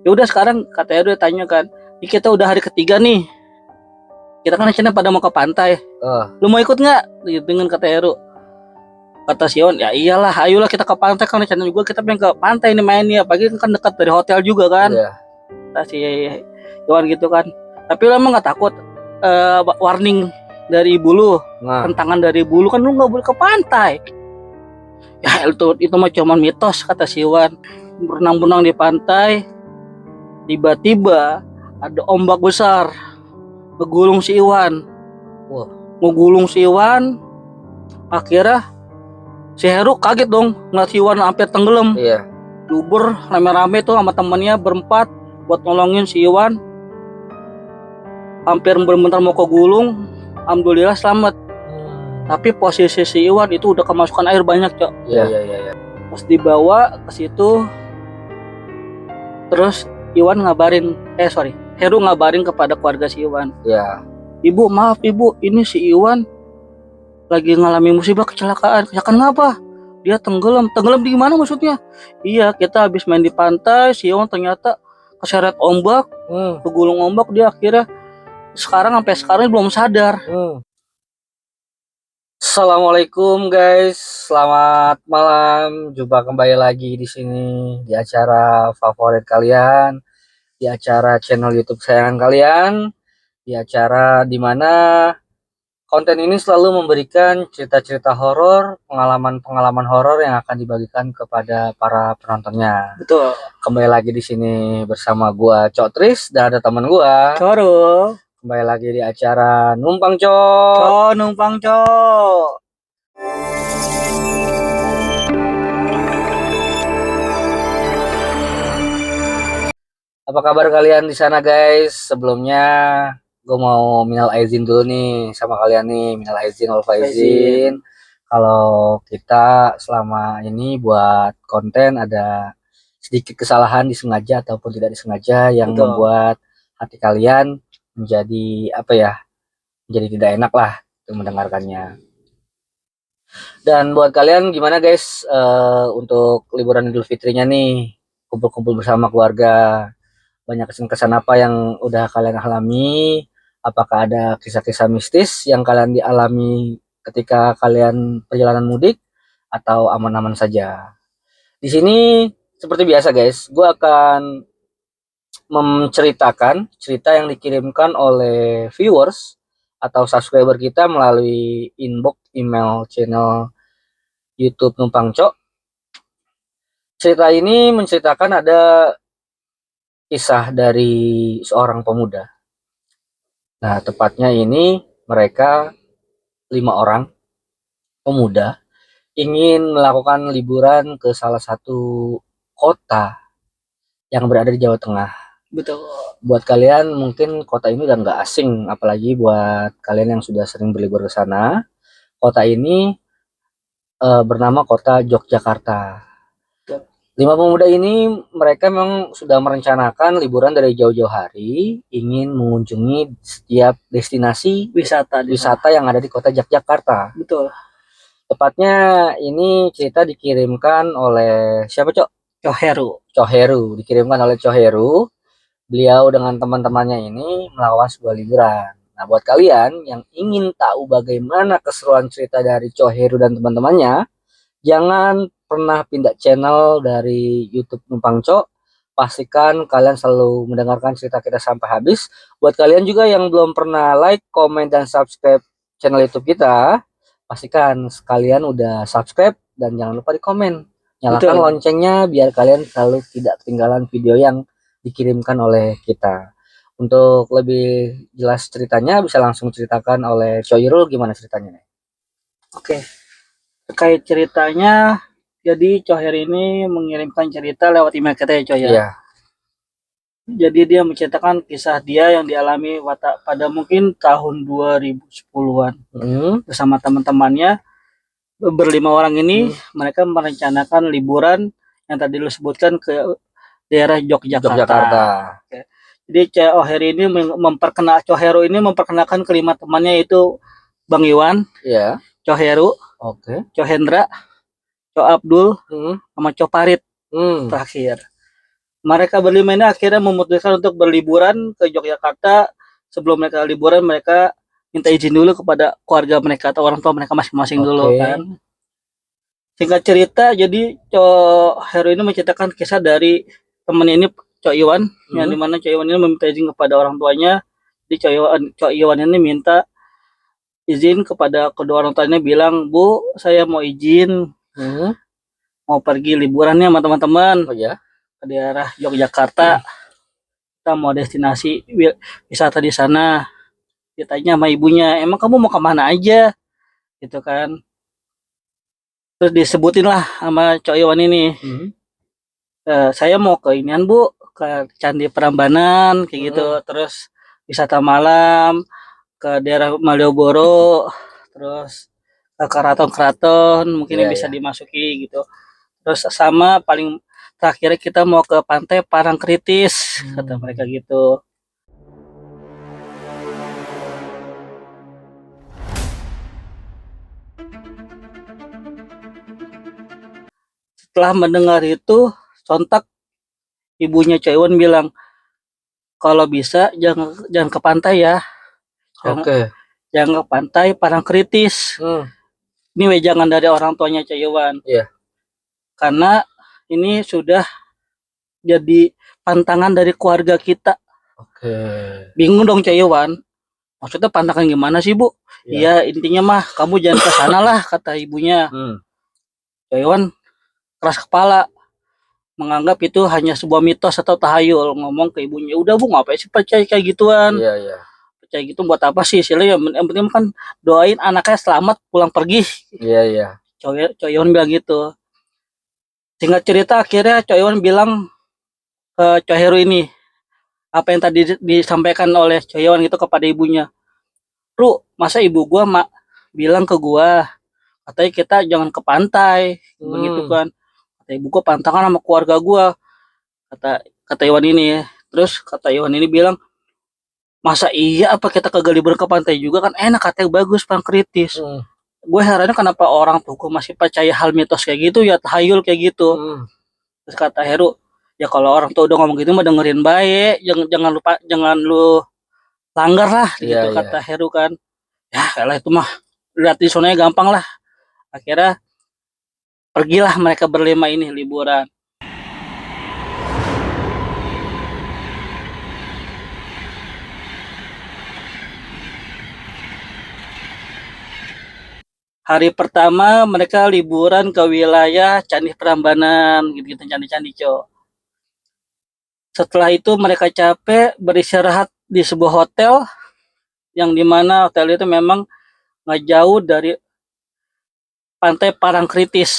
Ya udah sekarang katanya udah tanya kan, ini kita udah hari ketiga nih, kita kan rencana pada mau ke pantai. Lu mau ikut nggak? Dengan kata Heru. Kata Sion, ya iyalah, ayolah kita ke pantai, kan rencana juga kita pengen ke pantai ini mainnya, pagi kan dekat dari hotel juga kan. Iya. Kata si Iwan gitu kan. Tapi lu emang nggak takut warning dari ibu lu, tentangan dari ibu lu kan lu nggak boleh ke pantai. Ya itu mah cuma mitos, kata si Iwan. Berenang-benang di pantai, tiba-tiba ada ombak besar ngegulung si Iwan. Wah. Ngegulung si Iwan, akhirnya si Heru kaget dong ngeliat si Iwan hampir tenggelam. Iya. Duber rame-rame tuh sama temennya berempat buat nolongin si Iwan. Hampir bener-bener mau kegulung, alhamdulillah selamat. Tapi posisi si Iwan itu udah kemasukan air banyak, Cok. Iya. Pas dibawa ke situ, terus Iwan Heru ngabarin kepada keluarga si Iwan. Iya. Ibu, maaf ibu, ini si Iwan lagi ngalami musibah kecelakaan. Kecelakaan apa? Dia tenggelam. Tenggelam di mana maksudnya? Iya, kita habis main di pantai, si Iwan ternyata keseret ombak, kegulung ombak, dia akhirnya sampai sekarang belum sadar. Assalamualaikum guys, selamat malam. Jumpa kembali lagi di sini di acara favorit kalian, di acara channel YouTube kesayangan kalian, di acara dimana konten ini selalu memberikan cerita-cerita horor, pengalaman-pengalaman horor yang akan dibagikan kepada para penontonnya. Betul. Kembali lagi di sini bersama gua Cok Tris dan ada teman gua Coro. Kembali lagi di acara Numpang Cok. Numpang Cok. Apa kabar kalian di sana guys? Sebelumnya gue mau minal aizin dulu nih sama kalian nih, minal aizin wal faizin. Kalau kita selama ini buat konten ada sedikit kesalahan disengaja ataupun tidak disengaja yang membuat hati kalian menjadi menjadi tidak enak lah untuk mendengarkannya. Dan buat kalian gimana guys untuk liburan Idul Fitrinya nih, kumpul-kumpul bersama keluarga? Banyak kesan-kesan apa yang udah kalian alami? Apakah ada kisah-kisah mistis yang kalian dialami ketika kalian perjalanan mudik atau aman-aman saja? Di sini seperti biasa guys, gue akan menceritakan cerita yang dikirimkan oleh viewers atau subscriber kita melalui inbox email channel YouTube Numpang Cok. Cerita ini menceritakan ada kisah dari seorang pemuda. Nah, tepatnya ini mereka 5 orang pemuda ingin melakukan liburan ke salah satu kota yang berada di Jawa Tengah. Betul. Buat kalian mungkin kota ini udah nggak asing, apalagi buat kalian yang sudah sering berlibur ke sana. Kota ini bernama kota Yogyakarta. 5 pemuda ini mereka memang sudah merencanakan liburan dari jauh-jauh hari, ingin mengunjungi setiap destinasi wisata yang ada di kota Yogyakarta. Betul. Tepatnya ini cerita dikirimkan oleh siapa, Cok? Coheru, dikirimkan oleh Coheru. Beliau dengan teman-temannya ini melakukan sebuah liburan. Nah, buat kalian yang ingin tahu bagaimana keseruan cerita dari Coheru dan teman-temannya, jangan pernah pindah channel dari YouTube Numpang Cok. Pastikan kalian selalu mendengarkan cerita kita sampai habis. Buat kalian juga yang belum pernah like, comment, dan subscribe channel YouTube kita, pastikan sekalian udah subscribe dan jangan lupa di komen. Nyalakan loncengnya biar kalian selalu tidak ketinggalan video yang dikirimkan oleh kita. Untuk lebih jelas ceritanya bisa langsung ceritakan oleh Coirul, gimana ceritanya? Oke. Terkait ceritanya, jadi Coher ini mengirimkan cerita lewat email kita ya Coy ya. Iya. Jadi dia menceritakan kisah dia yang dialami pada mungkin tahun 2010-an. Bersama teman-temannya berlima orang ini, mereka merencanakan liburan yang tadi lu sebutkan ke daerah Yogyakarta. Oke. Jadi Coher ini Coheru ini memperkenalkan kelima temannya, itu Bang Iwan, Coheru, Cohendra, Co Abdul, sama Co Parit terakhir. Mereka berlima ini akhirnya memutuskan untuk berliburan ke Yogyakarta. Sebelum mereka liburan, mereka minta izin dulu kepada keluarga mereka atau orang tua mereka masing-masing dulu kan. Singkat cerita, jadi Heru ini menceritakan kisah dari teman ini, Cok Iwan, yang dimana Cok Iwan ini meminta izin kepada orang tuanya. Jadi Cok Iwan ini minta izin kepada kedua orang tuanya, bilang, Bu, saya mau izin mau pergi liburan nih sama teman-teman ke daerah Yogyakarta. Kita mau destinasi wisata di sana. Ditanya sama ibunya, emang kamu mau kemana aja gitu kan. Terus disebutin lah sama Cok Iwan ini, saya mau ke inian Bu, ke Candi Prambanan kayak gitu. Terus wisata malam ke daerah Malioboro, terus ke keraton-keraton mungkin yang bisa dimasuki gitu. Terus sama paling terakhir kita mau ke pantai Parangkritis, kata mereka gitu. Setelah mendengar itu, sontak ibunya Cok Iwan bilang, kalau bisa jangan ke pantai ya. Jangan ke pantai Parangkritis. Ini wejangan dari orang tuanya Cok Iwan. Karena ini sudah jadi pantangan dari keluarga kita. Bingung dong Cok Iwan. Maksudnya pantangan gimana sih Bu? Iya, intinya mah kamu jangan ke sana lah, kata ibunya. Cok Iwan keras kepala, menganggap itu hanya sebuah mitos atau tahayul. Ngomong ke ibunya, udah Bu, ngapain sih percaya kayak gituan? Percaya gitu buat apa sih? Istilahnya yang penting kan doain anaknya selamat pulang pergi. Cok Iwan bilang gitu. Singkat cerita akhirnya Cok Iwan bilang ke Cok Heru ini apa yang tadi disampaikan oleh Cok Iwan gitu kepada ibunya. Ru, masa ibu gua bilang ke gua katanya kita jangan ke pantai, begitu kan. Kata ibu gua pantangan sama keluarga gua, kata Iwan ini ya. Terus kata Iwan ini bilang, masa iya apa kita kagak liburan ke pantai juga, kan enak, katanya bagus Parangkritis. Gue herannya kenapa orang tuh masih percaya hal mitos kayak gitu ya, tahayul kayak gitu. Terus kata Heru, ya kalau orang tuh udah ngomong gitu mah dengerin baik, jangan lu langgar lah gitu, kata Heru kan. Ya kalah itu mah lihat di sonanya gampang lah. Akhirnya pergilah mereka berlima ini liburan. Hari pertama mereka liburan ke wilayah Candi Prambanan, gitu-gitu, candi-candi Cok. Setelah itu mereka capek beristirahat di sebuah hotel, yang dimana hotel itu memang nggak jauh dari pantai Parangkritis.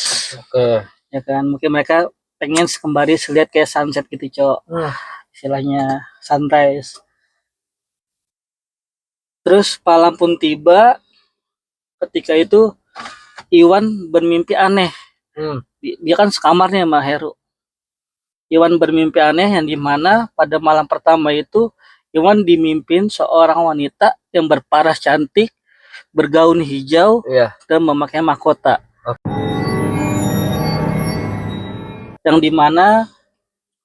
Ya kan, mungkin mereka pengen kembali lihat kayak sunset gitu Cok. Istilahnya sunrise. Terus malam pun tiba. Ketika itu Iwan bermimpi aneh. Dia kan sekamarnya sama Heru. Iwan bermimpi aneh yang dimana pada malam pertama itu Iwan dimimpin seorang wanita yang berparas cantik, bergaun hijau, dan memakai mahkota. Yang dimana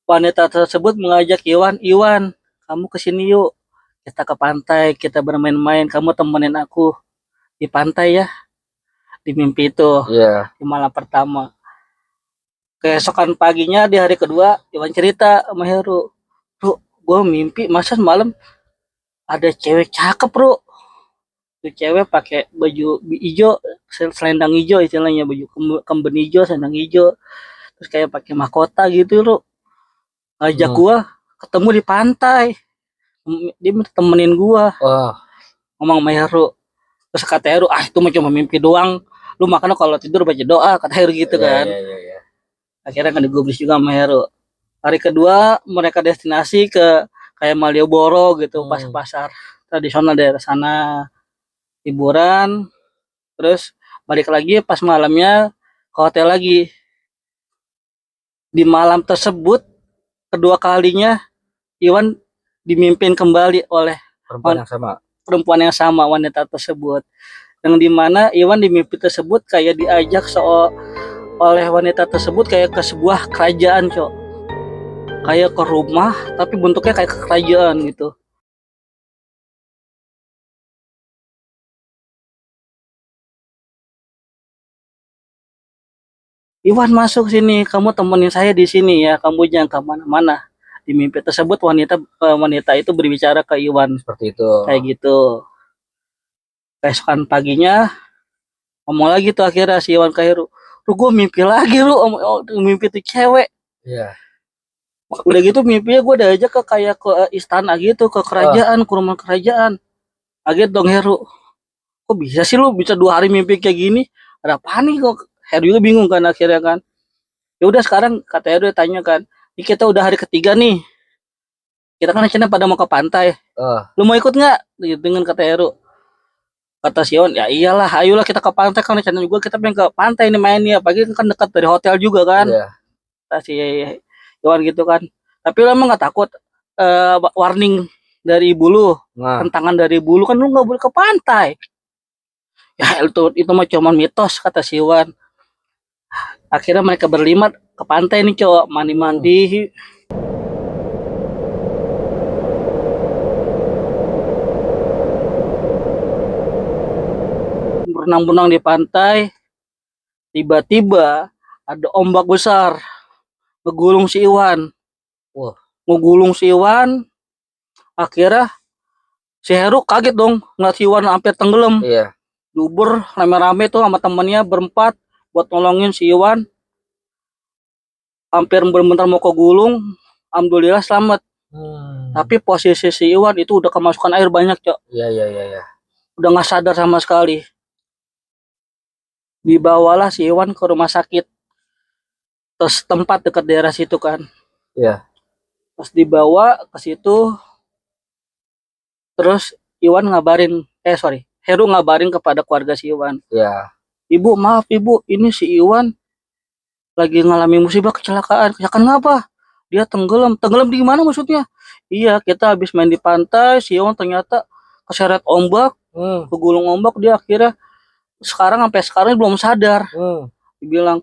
wanita tersebut mengajak Iwan, kamu kesini yuk, kita ke pantai, kita bermain-main, kamu temenin aku di pantai ya. Di mimpi itu, di malam pertama. Keesokan paginya di hari kedua, Iwan cerita sama Heru, Bro, gue mimpi masa semalam ada cewek cakep Bro. Itu cewek pakai baju hijau, selendang hijau istilahnya, baju kemben hijau, selendang hijau, terus kayak pakai mahkota gitu Bro. Ngajak gue ketemu di pantai, dia temenin gue. Ngomong sama Heru. Terus kata Heru, itu mah cuma mimpi doang, lu makanya kalau tidur baca doa, kata Heru gitu kan. Akhirnya kan digubris juga sama Heru. Hari kedua mereka destinasi ke kayak Malioboro gitu, pasar tradisional daerah sana, liburan. Terus balik lagi pas malamnya ke hotel lagi. Di malam tersebut kedua kalinya Iwan dimimpin kembali oleh perempuan yang sama, wanita tersebut. Yang dimana Iwan di mimpi tersebut kayak diajak oleh wanita tersebut kayak ke sebuah kerajaan Cok. kayak ke rumah tapi bentuknya kayak ke kerajaan gitu. Iwan masuk sini, kamu temenin saya di sini ya, kamu jangan kemana-mana. Di mimpi tersebut wanita itu berbicara ke Iwan Seperti itu. kayak gitu. Keesokan paginya ngomong lagi tuh akhirnya si Iwan ke Heru. Lu gue mimpi lagi lu, mimpi tuh cewek. Iya. Udah gitu mimpinya gue diajak ke kayak ke istana gitu, ke kerajaan, ke rumah kerajaan. Kaget dong Heru. Kok bisa sih lu bisa 2 hari mimpi kayak gini? Ada apa nih kok? Heru juga bingung kan akhirnya kan. Ya udah sekarang kata Heru tanya kan, ini kita udah hari ketiga nih. Kita kan akhirnya pada mau ke pantai. Lu mau ikut nggak? Dengan kata Heru. Kata Sion, ya iyalah, ayolah kita ke pantai kan rencana juga kita pengen ke pantai nih mainnya. Pagi kan dekat dari hotel juga kan. Iya. Kata si Iwan gitu kan. Tapi lu emang nggak takut warning dari ibu lu, tentangan dari ibu lu kan lu nggak boleh ke pantai. Ya itu mah cuma mitos kata si Iwan. Akhirnya mereka berlima ke pantai nih cowok mandi-mandi. Berenang-benang di pantai. Tiba-tiba ada ombak besar ngegulung si Iwan. Wah. Ngegulung si Iwan. Akhirnya si Heru kaget dong ngeliat si Iwan hampir tenggelam. Iya. Duber rame-rame tuh sama temennya berempat buat nolongin si Iwan. Hampir bener-bener mau kegulung. Alhamdulillah selamat. Tapi posisi si Iwan itu udah kemasukan air banyak, Cok. Iya. Udah nggak sadar sama sekali. Dibawalah si Iwan ke rumah sakit. Terus tempat dekat daerah situ kan. Iya. Pas dibawa ke situ, terus Iwan ngabarin, Heru ngabarin kepada keluarga si Iwan. Iya. Ibu, maaf ibu, ini si Iwan lagi ngalami musibah kecelakaan. Kecelakaan ngapa? Dia tenggelam. Tenggelam di mana maksudnya? Iya, kita habis main di pantai, si Iwan ternyata keseret ombak, kegulung ombak, dia akhirnya sampai sekarang belum sadar. Dibilang,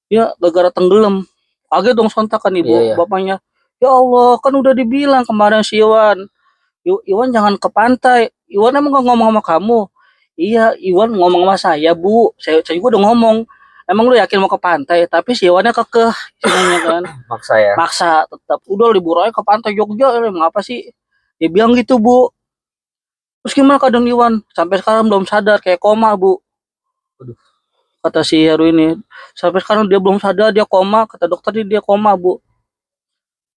dia gara-gara tenggelam. Kaget dong sontak kan ibu, Iya. bapaknya. Ya Allah, kan udah dibilang kemarin si Iwan. Iwan jangan ke pantai. Iwan emang gak ngomong sama kamu? Iya, Iwan ngomong sama saya, Bu. Saya juga udah ngomong. Emang lu yakin mau ke pantai? Tapi si Iwannya kekeh, istilahnya kan. Maksa ya. Maksa, tetap. Udah libur aja ke pantai Jogja. Emang apa sih? Dia bilang gitu, Bu. Terus gimana keadaan Iwan? Sampai sekarang belum sadar, kayak koma, Bu. Aduh. Kata si Heru ini. Sampai sekarang dia belum sadar, dia koma. Kata dokter dia koma, Bu.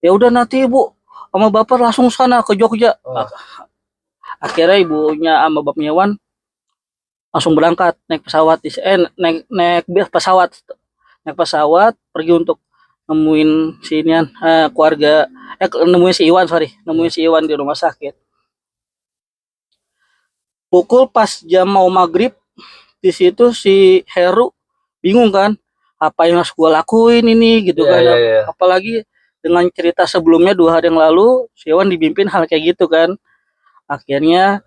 Ya udah nanti, Bu. Sama bapak langsung sana ke Jogja. Akhirnya ibunya sama bapaknya Iwan langsung berangkat naik pesawat naik pesawat pergi untuk nemuin keluarga nemuin si Iwan di rumah sakit. Pukul pas jam mau maghrib di situ si Heru bingung kan apa yang harus gue lakuin ini gitu kan. Apalagi dengan cerita sebelumnya 2 hari yang lalu si Iwan dipimpin hal kayak gitu kan. Akhirnya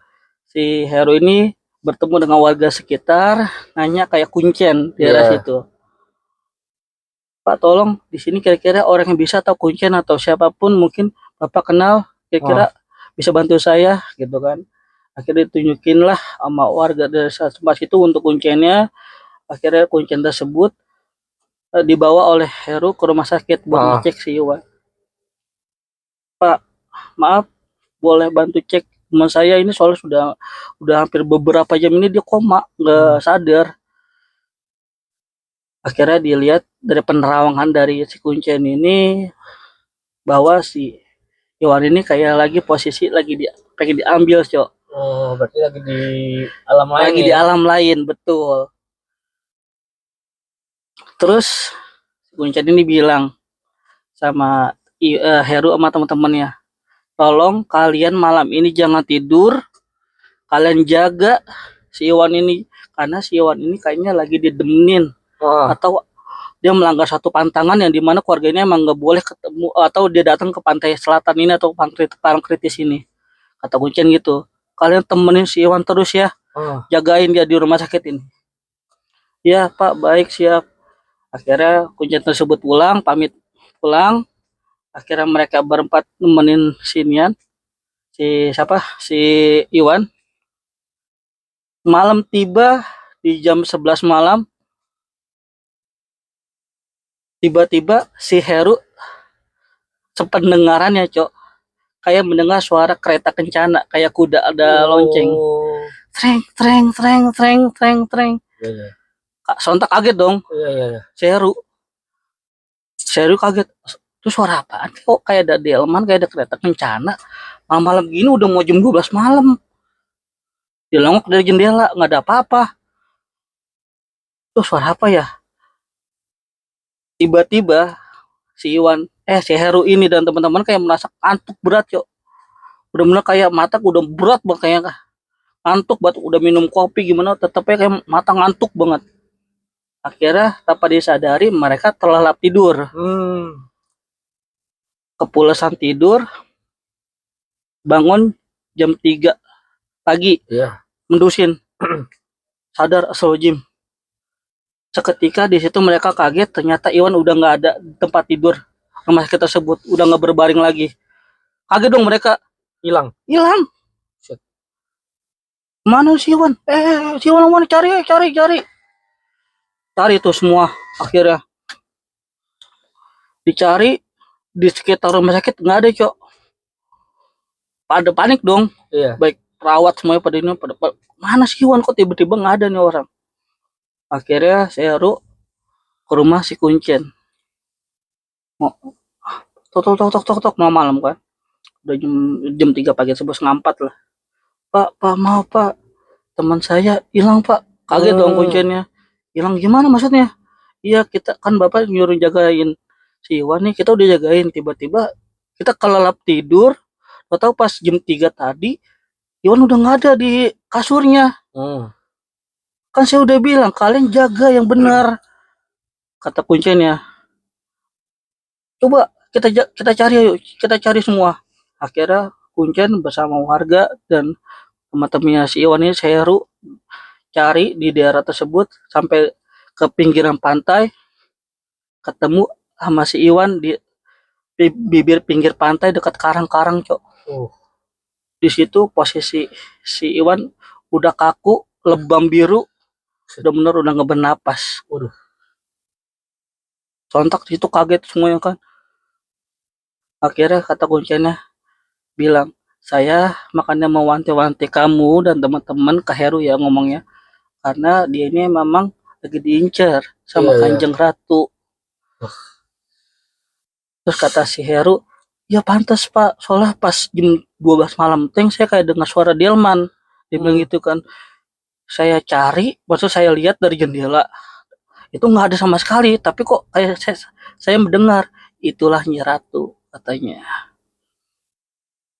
si Heru ini bertemu dengan warga sekitar, nanya kayak kuncen di daerah situ. Pak, tolong di sini kira-kira orang yang bisa tahu kuncen atau siapapun mungkin Bapak kenal, kira-kira bisa bantu saya gitu kan. Akhirnya ditunjukin lah sama warga dari tempat itu untuk kuncennya. Akhirnya kuncen tersebut dibawa oleh Heru ke rumah sakit buat ngecek si Iwan. Pak, maaf, boleh bantu cek teman saya ini soalnya udah hampir beberapa jam ini dia koma, nggak sadar. Akhirnya dilihat dari penerawangan dari si kuncen ini bahwa si Iwan ini kayak lagi posisi pengen diambil, Cok. Oh, berarti lagi di alam lain. Lagi di alam lain, betul. Terus kuncen ini bilang sama Heru sama teman-temannya, tolong kalian malam ini jangan tidur, kalian jaga si Iwan ini karena si Iwan ini kayaknya lagi didemenin atau dia melanggar satu pantangan yang dimana keluarganya emang nggak boleh ketemu atau dia datang ke pantai selatan ini atau parang kritis ini. Kata kuncen gitu, kalian temenin si Iwan terus ya, jagain dia di rumah sakit ini. Ya Pak, baik, siap. Akhirnya kuncen tersebut pamit pulang. Akhirnya mereka berempat nemenin sinian si Iwan. Malam tiba di jam 11 malam, tiba-tiba si Heru sependengaran ya cok, kayak mendengar suara kereta kencana, kayak kuda ada lonceng. Treng treng treng treng treng treng. Kak sontak kaget dong. Seru kaget. Itu suara apaan? Kok kayak ada delman, kayak ada kereta kencana. Malam-malam gini udah mau jam 12 malam. Dilongok dari jendela, nggak ada apa-apa. Itu suara apa ya? Tiba-tiba si Heru ini dan teman-teman kayak merasa kantuk berat yuk. Bener-bener kayak mata udah berat banget, kayak ngantuk banget, udah minum kopi gimana tetapnya kayak mata ngantuk banget. Akhirnya tanpa disadari mereka terlelap tidur. Kepulesan tidur, bangun jam 3 pagi. Mendusin. Sadar astagfirullahaladzim. Seketika di situ mereka kaget, ternyata Iwan udah nggak ada di tempat tidur rumah sakit tersebut, udah nggak berbaring lagi. Kaget dong mereka. Hilang. Mana si Iwan? Si Iwan mana? Cari tuh semua. Akhirnya dicari di sekitar rumah sakit nggak ada cok. Pada panik dong. Baik perawat semuanya pada ini pada mana si Iwan, kok tiba-tiba nggak ada nih orang. Akhirnya saya ke rumah si Kuncen. Tok malam kan. Udah jam 3 pagi, 11.04 lah. Pak, maaf Pak. Teman saya hilang Pak. Kaget dong Kuncennya. Hilang gimana maksudnya? Iya, kita kan Bapak nyuruh jagain si Iwan nih, kita udah jagain, tiba-tiba kita kelelap tidur. Tahu pas jam 3 tadi Iwan udah nggak ada di kasurnya. Kan saya udah bilang kalian jaga yang benar, kata Kuncennya. Coba kita cari, ayo kita cari semua. Akhirnya Kuncen bersama warga dan teman-temannya si Iwan ini Seru cari di daerah tersebut sampai ke pinggiran pantai, ketemu sama si Iwan di bibir pinggir pantai dekat karang-karang cok. Di situ posisi si Iwan udah kaku, lebam biru, bener udah nggak bernapas. Sontak situ kaget semuanya kan. Akhirnya kata Kuncennya bilang, saya makanya mau wanti-wanti kamu dan teman-teman ke Heru ya ngomongnya, karena dia ini memang lagi diincar sama Kanjeng Ratu. Terus kata si Heru, ya pantas Pak, soalnya pas jam 12 malam teng saya kayak dengar suara delman. Dia bilang gitu kan. Saya cari, maksud saya lihat dari jendela, itu nggak ada sama sekali, tapi kok kayak saya mendengar, itulah Nyi Ratu katanya.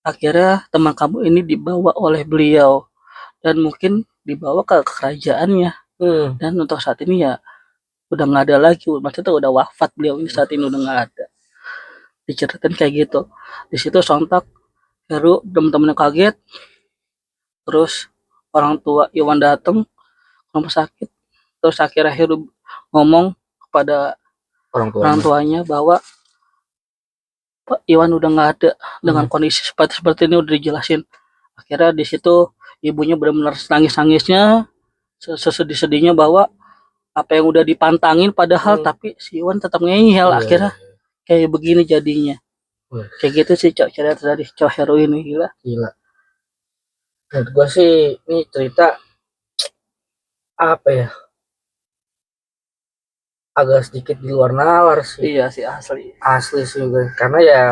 Akhirnya teman kamu ini dibawa oleh beliau dan mungkin dibawa ke kerajaannya. Dan untuk saat ini ya udah nggak ada lagi, maksudnya udah wafat beliau ini, saat ini udah nggak ada. Diceritain kayak gitu. Di situ sontak Heru temen-temennya kaget. Terus orang tua Iwan datang ke rumah sakit. Terus akhirnya Heru ngomong kepada orang tuanya bahwa Pak Iwan udah nggak ada, dengan kondisi seperti ini udah dijelasin. Akhirnya di situ ibunya benar-benar nangis-nangisnya, sesedih-sedihnya bahwa apa yang udah dipantangin padahal tapi si Iwan tetap ngeyel. Akhirnya kayak begini jadinya. Kayak gitu sih cok cerita dari cowok Heru ini. Gila. Menurut gue sih ini cerita apa ya, agak sedikit di luar nalar sih. Iya sih, asli sih gue. Karena ya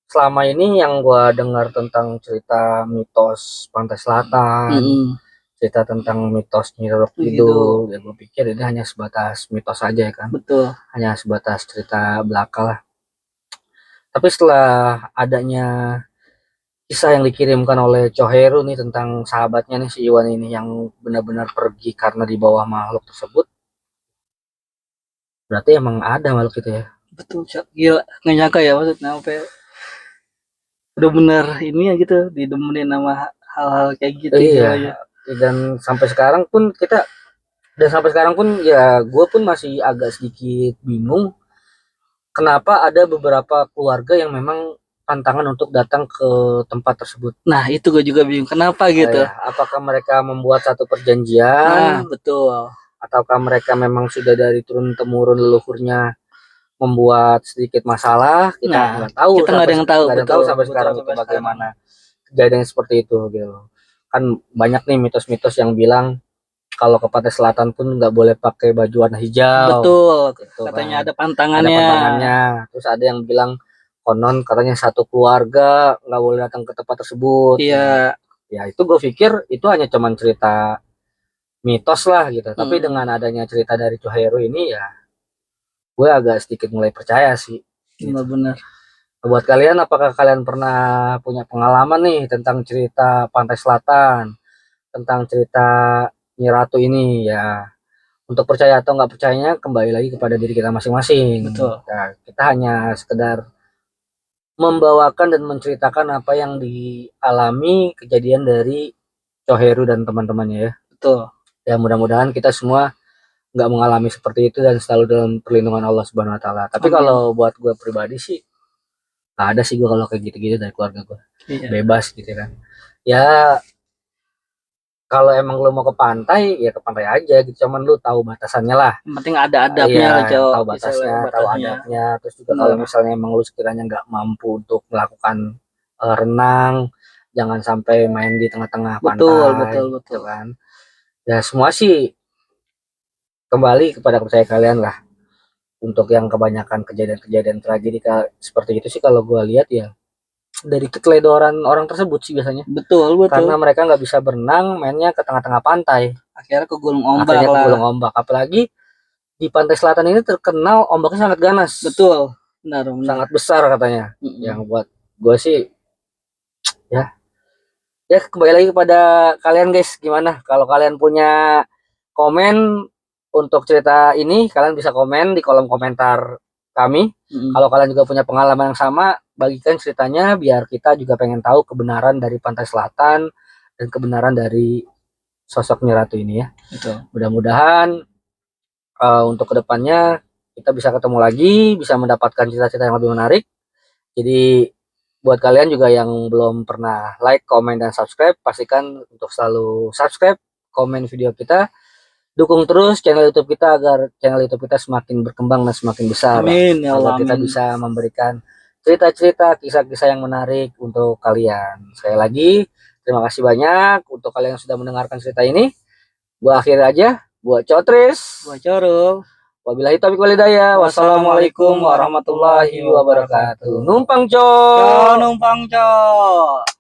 selama ini yang gue dengar tentang cerita mitos Pantai Selatan, cerita tentang mitos Nyi Roro Kidul, ya gue pikir ini hanya sebatas mitos aja ya kan. Betul. Hanya sebatas cerita belaka lah. Tapi setelah adanya kisah yang dikirimkan oleh Coheru nih tentang sahabatnya nih si Iwan ini yang benar-benar pergi karena di bawah makhluk tersebut, berarti emang ada makhluk itu ya. Betul cok, gila, nggak nyangka ya maksudnya apa ya, udah bener ini ya gitu didemenin sama hal-hal kayak gitu. Iya. Dan sampai sekarang pun ya gue pun masih agak sedikit bingung kenapa ada beberapa keluarga yang memang pantangan untuk datang ke tempat tersebut. Nah, itu gue juga bingung kenapa gitu. Ya, apakah mereka membuat satu Nah, perjanjian betul. ataukah mereka memang sudah dari turun temurun leluhurnya membuat sedikit masalah? Kita Nah, nggak tahu, kita nggak ada yang tahu, nggak ada yang betul, tahu sampai betul, sekarang itu sampai bagaimana kejadian seperti itu gitu. Kan banyak nih mitos-mitos yang bilang kalau ke Pantai Selatan pun nggak boleh pakai baju warna hijau. Betul, Gitu katanya kan. ada Ada pantangannya. pantangannya. Terus ada yang bilang konon katanya satu keluarga nggak boleh datang ke tempat tersebut. Iya. Ya itu gue pikir itu hanya cuman cerita mitos lah gitu. Tapi dengan adanya cerita dari Coheru ini ya gue agak sedikit mulai percaya sih. Gitu. Benar-benar. Buat kalian, apakah kalian pernah punya pengalaman nih tentang cerita Pantai Selatan, tentang cerita Nyi Ratu ini ya? Untuk percaya atau nggak percayanya kembali lagi kepada diri kita masing-masing. Betul. Nah, kita hanya sekedar membawakan dan menceritakan apa yang dialami kejadian dari Coheru dan teman-temannya ya. Betul. Ya mudah-mudahan kita semua nggak mengalami seperti itu dan selalu dalam perlindungan Allah Subhanahu Wa Taala. Tapi Amin. kalau buat gue pribadi sih nggak ada sih gue kalau kayak gitu-gitu dari keluarga gue. Iya. Bebas gitu kan. Ya kalau emang lu mau ke pantai ya ke pantai aja gitu, cuman lu tahu batasannya lah. Yang penting ada adabnya lah, Iya, Cok. tahu batasnya, tahu adabnya. Terus juga kalau misalnya emang lu sekiranya nggak mampu untuk melakukan renang, jangan sampai main di tengah-tengah pantai. Betul. Gitu kan. Ya semua sih kembali kepada percaya kalian lah. Untuk yang kebanyakan kejadian-kejadian tragedi seperti itu sih kalau gue lihat ya dari keteledoran orang tersebut sih biasanya. Betul. Karena mereka nggak bisa berenang, mainnya ke tengah-tengah pantai. Akhirnya ke gulung ombak. Apalagi di pantai selatan ini terkenal ombaknya sangat ganas. Betul. Benar. Sangat besar katanya. Yang buat gue sih ya kembali lagi kepada kalian guys, gimana kalau kalian punya komen untuk cerita ini, kalian bisa komen di kolom komentar kami. Kalau kalian juga punya pengalaman yang sama, bagikan ceritanya biar kita juga pengen tahu kebenaran dari pantai selatan dan kebenaran dari sosok Nyi Ratu ini ya. Mudah-mudahan untuk kedepannya kita bisa ketemu lagi, bisa mendapatkan cerita-cerita yang lebih menarik. Jadi buat kalian juga yang belum pernah like, komen, dan subscribe, pastikan untuk selalu subscribe, komen video kita, dukung terus channel YouTube kita agar channel YouTube kita semakin berkembang dan semakin besar. Amin ya Allah. Agar kita bisa memberikan cerita-cerita, kisah-kisah yang menarik untuk kalian. Sekali lagi, terima kasih banyak untuk kalian yang sudah mendengarkan cerita ini. Gua akhir aja, gua Cotris, gua Corul. Wabillahi taufiq wal hidayah. Wassalamualaikum warahmatullahi wabarakatuh. Numpang cok. Numpang cok.